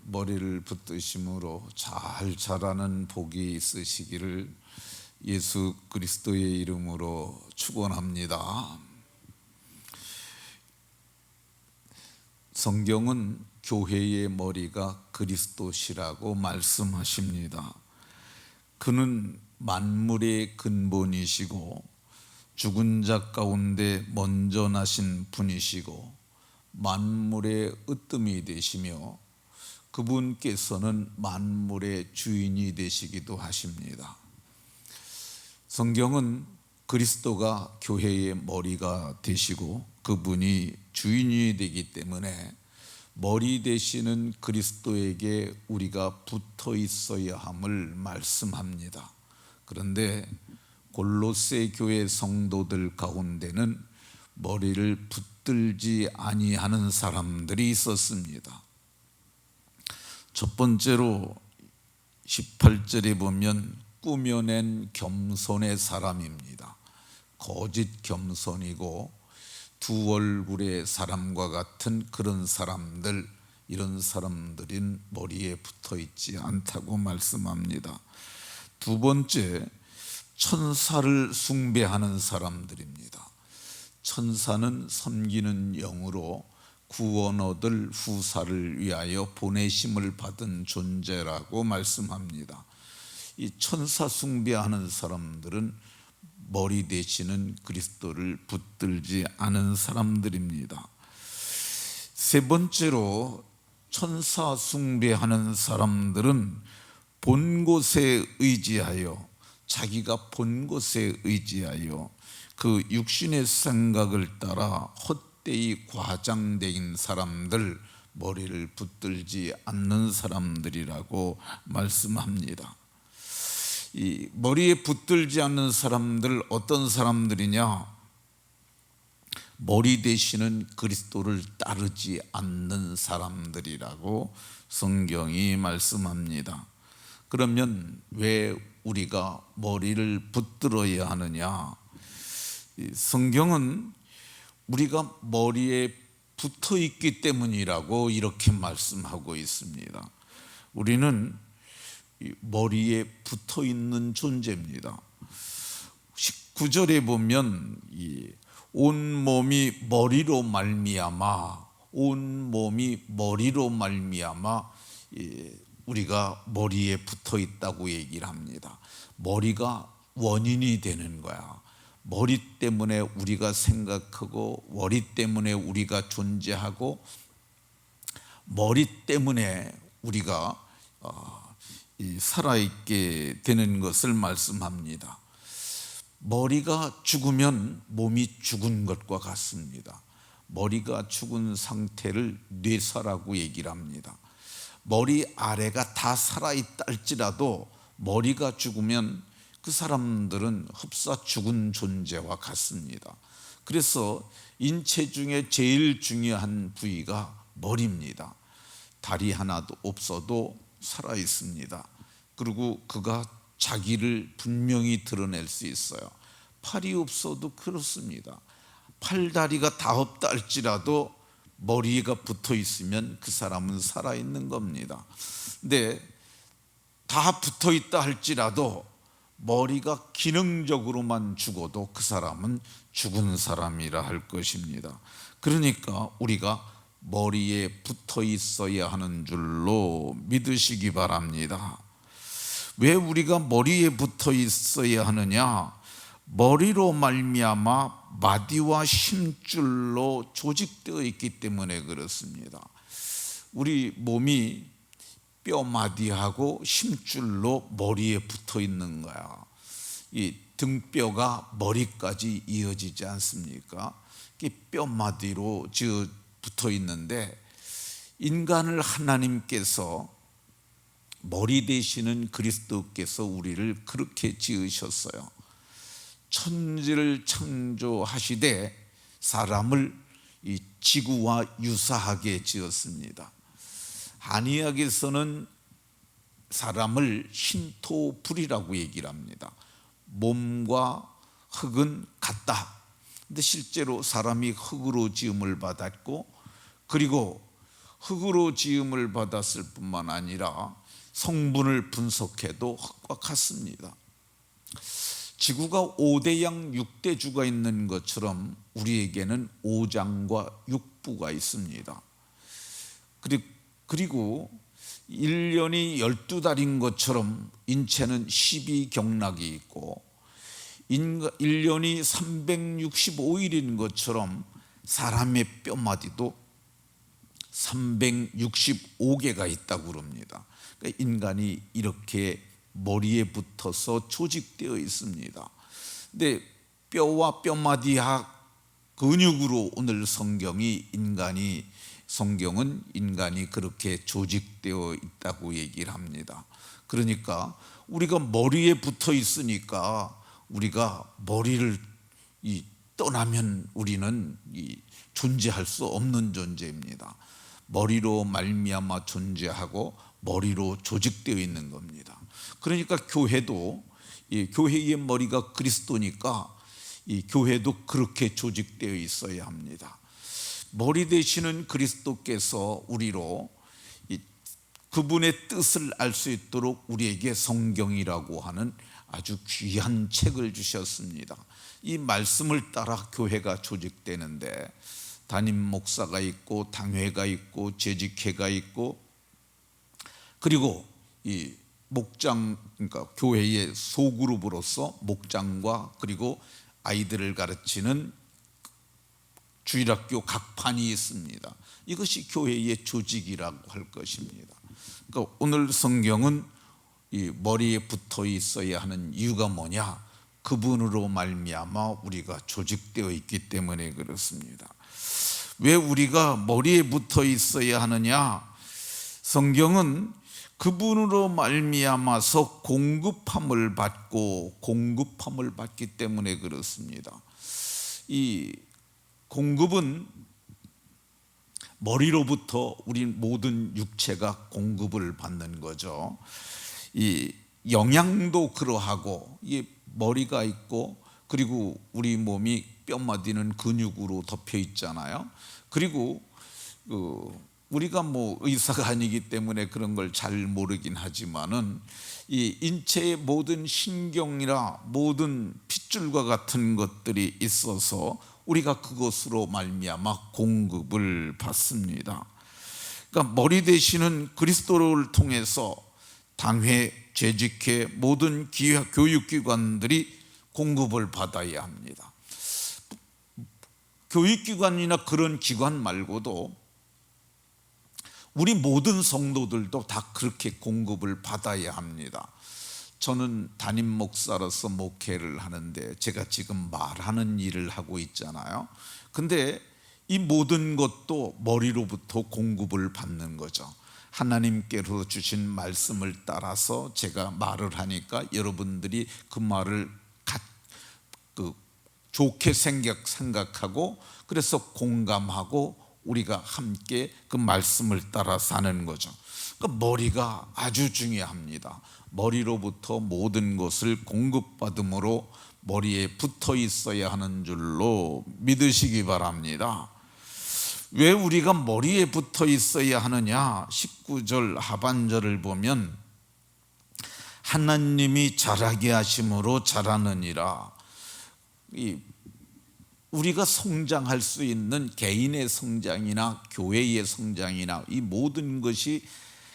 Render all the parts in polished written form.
머리를 붓으심으로 잘 자라는 복이 있으시기를 예수 그리스도의 이름으로 축원합니다. 성경은 교회의 머리가 그리스도시라고 말씀하십니다. 그는 만물의 근본이시고 죽은 자 가운데 먼저 나신 분이시고 만물의 으뜸이 되시며 그분께서는 만물의 주인이 되시기도 하십니다. 성경은 그리스도가 교회의 머리가 되시고 그분이 주인이 되기 때문에 머리 되시는 그리스도에게 우리가 붙어 있어야 함을 말씀합니다. 그런데 골로새 교회 성도들 가운데는 머리를 붙들지 아니하는 사람들이 있었습니다. 첫 번째로 18절에 보면 꾸며낸 겸손의 사람입니다. 거짓 겸손이고 두 얼굴의 사람과 같은 그런 사람들, 이런 사람들은 머리에 붙어 있지 않다고 말씀합니다. 두 번째, 천사를 숭배하는 사람들입니다. 천사는 섬기는 영으로 구원 얻을 후사를 위하여 보내심을 받은 존재라고 말씀합니다. 이 천사 숭배하는 사람들은 머리 되시는 그리스도를 붙들지 않은 사람들입니다. 세 번째로 천사 숭배하는 사람들은 본 곳에 의지하여, 자기가 본 곳에 의지하여 그 육신의 생각을 따라 헛되이 과장된 사람들, 머리를 붙들지 않는 사람들이라고 말씀합니다. 이 머리에 붙들지 않는 사람들, 어떤 사람들이냐? 머리 되시는 그리스도를 따르지 않는 사람들이라고 성경이 말씀합니다. 그러면 왜 우리가 머리를 붙들어야 하느냐? 성경은 우리가 머리에 붙어 있기 때문이라고 이렇게 말씀하고 있습니다. 우리는 머리에 붙어 있는 존재입니다. 19절에 보면 온 몸이 머리로 말미암아, 온 몸이 머리로 말미암아 우리가 머리에 붙어 있다고 얘기를 합니다. 머리가 원인이 되는 거야. 머리 때문에 우리가 생각하고, 머리 때문에 우리가 존재하고, 머리 때문에 우리가 살아있게 되는 것을 말씀합니다. 머리가 죽으면 몸이 죽은 것과 같습니다. 머리가 죽은 상태를 뇌사라고 얘기를 합니다. 머리 아래가 다 살아있다 할지라도 머리가 죽으면 그 사람들은 흡사 죽은 존재와 같습니다. 그래서 인체 중에 제일 중요한 부위가 머리입니다. 다리 하나도 없어도 살아 있습니다. 그리고 그가 자기를 분명히 드러낼 수 있어요. 팔이 없어도 그렇습니다. 팔다리가 다 없다 할지라도 머리가 붙어 있으면 그 사람은 살아 있는 겁니다. 근데 다 붙어 있다 할지라도 머리가 기능적으로만 죽어도 그 사람은 죽은 사람이라 할 것입니다. 그러니까 우리가 머리에 붙어 있어야 하는 줄로 믿으시기 바랍니다. 왜 우리가 머리에 붙어 있어야 하느냐? 머리로 말미암아 마디와 힘줄로 조직되어 있기 때문에 그렇습니다. 우리 몸이 뼈마디하고 힘줄로 머리에 붙어 있는 거야. 이 등뼈가 머리까지 이어지지 않습니까? 뼈마디로 붙어 있는데, 인간을 하나님께서 머리 되시는 그리스도께서 우리를 그렇게 지으셨어요. 천지를 창조하시되 사람을 이 지구와 유사하게 지었습니다. 한의학에서는 사람을 신토불이라고 얘기를 합니다. 몸과 흙은 같다. 근데 실제로 사람이 흙으로 지음을 받았고, 그리고 흙으로 지음을 받았을 뿐만 아니라 성분을 분석해도 흙과 같습니다. 지구가 5대양 6대주가 있는 것처럼 우리에게는 5장과 6부가 있습니다. 그리고 1년이 12달인 것처럼 인체는 12경락이 있고 1년이 365일인 것처럼 사람의 뼈마디도 365개가 있다고 그럽니다. 그러니까 인간이 이렇게 머리에 붙어서 조직되어 있습니다. 근데 뼈와 뼈마디와 근육으로 오늘 성경은 인간이 그렇게 조직되어 있다고 얘기를 합니다. 그러니까 우리가 머리에 붙어 있으니까 우리가 머리를 떠나면 우리는 존재할 수 없는 존재입니다. 머리로 말미암아 존재하고 머리로 조직되어 있는 겁니다. 그러니까 교회도 교회의 머리가 그리스도니까 이 교회도 그렇게 조직되어 있어야 합니다. 머리 되시는 그리스도께서 우리로 그분의 뜻을 알 수 있도록 우리에게 성경이라고 하는 아주 귀한 책을 주셨습니다. 이 말씀을 따라 교회가 조직되는데 담임 목사가 있고 당회가 있고 재직회가 있고 그리고 이 목장, 그러니까 교회의 소그룹으로서 목장과 그리고 아이들을 가르치는 주일학교 각판이 있습니다. 이것이 교회의 조직이라고 할 것입니다. 그러니까 오늘 성경은 이 머리에 붙어 있어야 하는 이유가 뭐냐? 그분으로 말미암아 우리가 조직되어 있기 때문에 그렇습니다. 왜 우리가 머리에 붙어 있어야 하느냐? 성경은 그분으로 말미암아서 공급함을 받기 때문에 그렇습니다. 이 공급은 머리로부터 우리 모든 육체가 공급을 받는 거죠. 이 영양도 그러하고 이 머리가 있고 그리고 우리 몸이 뼈마디는 근육으로 덮여 있잖아요. 그리고 우리가 의사가 아니기 때문에 그런 걸 잘 모르긴 하지만은 이 인체의 모든 신경이나 모든 핏줄과 같은 것들이 있어서 우리가 그것으로 말미암아 공급을 받습니다. 그러니까 머리 되시는 그리스도를 통해서 당회, 재직회, 모든 교육기관들이 공급을 받아야 합니다. 교육기관이나 그런 기관 말고도 우리 모든 성도들도 다 그렇게 공급을 받아야 합니다. 저는 담임 목사로서 목회를 하는데 제가 지금 말하는 일을 하고 있잖아요. 근데 이 모든 것도 머리로부터 공급을 받는 거죠. 하나님께로 주신 말씀을 따라서 제가 말을 하니까 여러분들이 그 말을 좋게 생각하고 그래서 공감하고 우리가 함께 그 말씀을 따라 사는 거죠. 그러니까 머리가 아주 중요합니다. 머리로부터 모든 것을 공급받음으로 머리에 붙어 있어야 하는 줄로 믿으시기 바랍니다. 왜 우리가 머리에 붙어 있어야 하느냐? 19절 하반절을 보면 하나님이 자라게 하심으로 자라느니라. 우리가 성장할 수 있는 개인의 성장이나 교회의 성장이나 이 모든 것이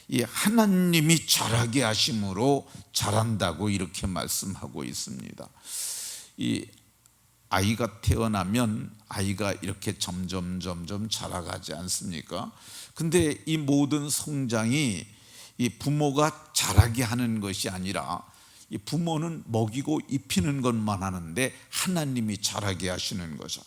이 하나님이 자라게 하심으로 자란다고 이렇게 말씀하고 있습니다. 이 아이가 태어나면 아이가 이렇게 점점 자라가지 않습니까? 근데 이 모든 성장이 이 부모가 자라게 하는 것이 아니라 이 부모는 먹이고 입히는 것만 하는데 하나님이 자라게 하시는 거죠.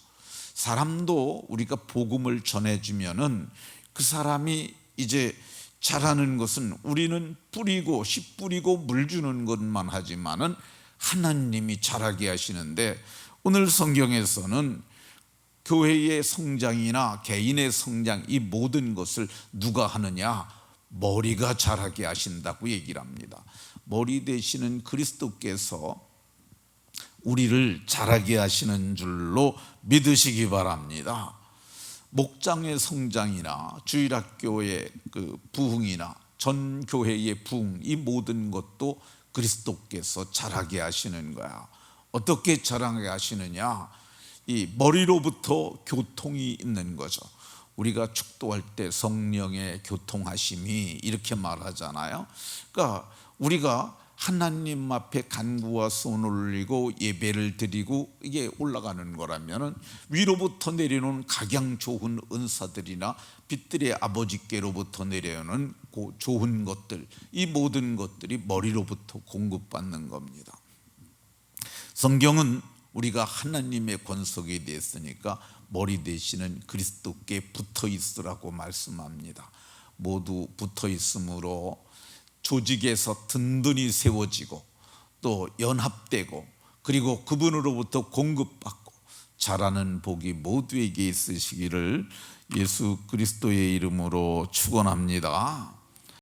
사람도 우리가 복음을 전해주면은 그 사람이 이제 자라는 것은 우리는 뿌리고 씨 뿌리고 물 주는 것만 하지만은 하나님이 자라게 하시는데 오늘 성경에서는 교회의 성장이나 개인의 성장 이 모든 것을 누가 하느냐? 머리가 자라게 하신다고 얘기를 합니다. 머리 되시는 그리스도께서 우리를 자라게 하시는 줄로 믿으시기 바랍니다. 목장의 성장이나 주일학교의 그 부흥이나 전 교회의 부흥, 이 모든 것도 그리스도께서 자라게 하시는 거야. 어떻게 자라게 하시느냐? 이 머리로부터 교통이 있는 거죠. 우리가 축도할 때 성령의 교통하심이 이렇게 말하잖아요. 그러니까 우리가 하나님 앞에 간구와 손을 올리고 예배를 드리고 이게 올라가는 거라면 위로부터 내려오는 각양 좋은 은사들이나 빛들의 아버지께로부터 내려오는 좋은 것들, 이 모든 것들이 머리로부터 공급받는 겁니다. 성경은 우리가 하나님의 권속이 됐으니까 머리 되시는 그리스도께 붙어 있으라고 말씀합니다. 모두 붙어 있으므로 조직에서 든든히 세워지고 또 연합되고 그리고 그분으로부터 공급받고 자라는 복이 모두에게 있으시기를 예수 그리스도의 이름으로 축원합니다.